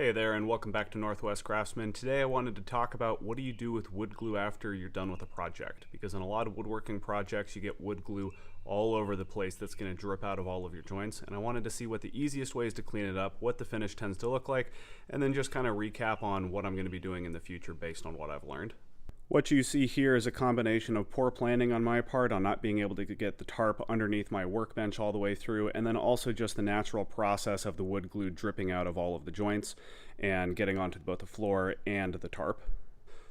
Hey there, and welcome back to Northwest Craftsman. Today I wanted to talk about what do you do with wood glue after you're done with a project, because in a lot of woodworking projects you get wood glue all over the place that's going to drip out of all of your joints, and I wanted to see what the easiest ways to clean it up, what the finish tends to look like, and then just kind of recap on what I'm going to be doing in the future based on what I've learned. What you see here is a combination of poor planning on my part on not being able to get the tarp underneath my workbench all the way through, and then also just the natural process of the wood glue dripping out of all of the joints and getting onto both the floor and the tarp.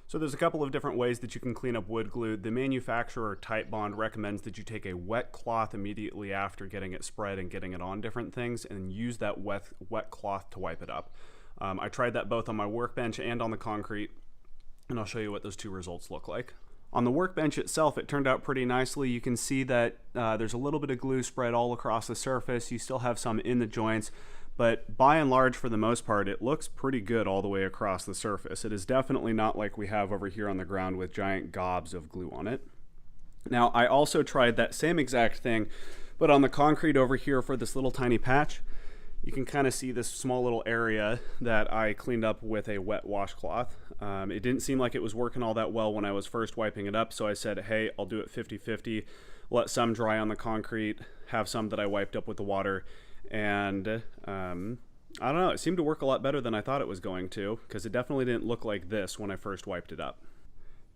So there's a couple of different ways that you can clean up wood glue. The manufacturer, Titebond, recommends that you take a wet cloth immediately after getting it spread and getting it on different things and use that wet cloth to wipe it up. I tried that both on my workbench and on the concrete, and I'll show you what those two results look like. On the workbench itself, it turned out pretty nicely. You can see that there's a little bit of glue spread all across the surface. You still have some in the joints, but by and large, for the most part, it looks pretty good all the way across the surface. It is definitely not like we have over here on the ground with giant gobs of glue on it. Now, I also tried that same exact thing, but on the concrete over here for this little tiny patch. You can kind of see this small little area that I cleaned up with a wet washcloth. It didn't seem like it was working all that well when I was first wiping it up, so I said, hey, I'll do it 50-50, let some dry on the concrete, have some that I wiped up with the water, and I don't know, it seemed to work a lot better than I thought it was going to, because it definitely didn't look like this when I first wiped it up.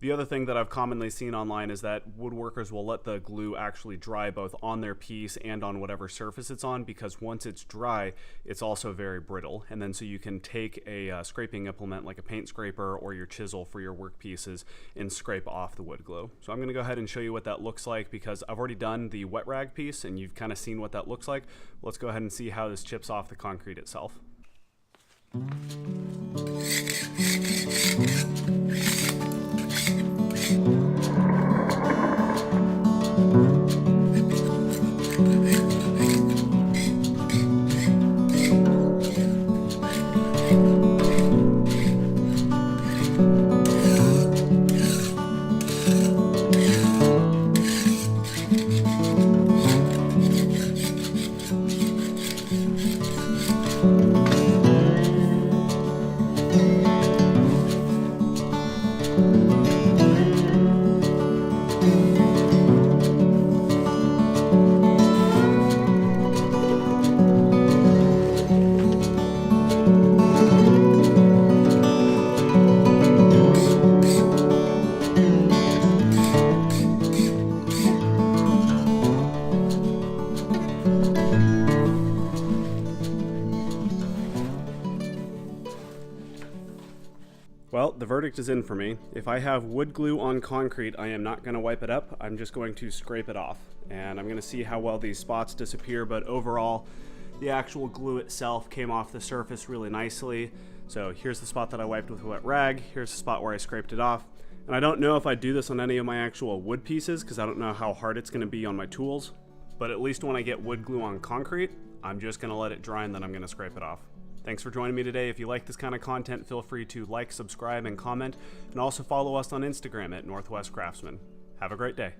The other thing that I've commonly seen online is that woodworkers will let the glue actually dry both on their piece and on whatever surface it's on, because once it's dry, it's also very brittle. And then so you can take a scraping implement like a paint scraper or your chisel for your work pieces and scrape off the wood glue. So I'm going to go ahead and show you what that looks like, because I've already done the wet rag piece and you've kind of seen what that looks like. Let's go ahead and see how this chips off the concrete itself. Well, the verdict is in for me. If I have wood glue on concrete, I am not going to wipe it up. I'm just going to scrape it off. And I'm going to see how well these spots disappear, but overall, the actual glue itself came off the surface really nicely. So here's the spot that I wiped with a wet rag. Here's the spot where I scraped it off. And I don't know if I do this on any of my actual wood pieces, because I don't know how hard it's going to be on my tools. But at least when I get wood glue on concrete, I'm just going to let it dry and then I'm going to scrape it off. Thanks for joining me today. If you like this kind of content, feel free to like, subscribe, and comment, and also follow us on Instagram at Northwest Craftsman. Have a great day.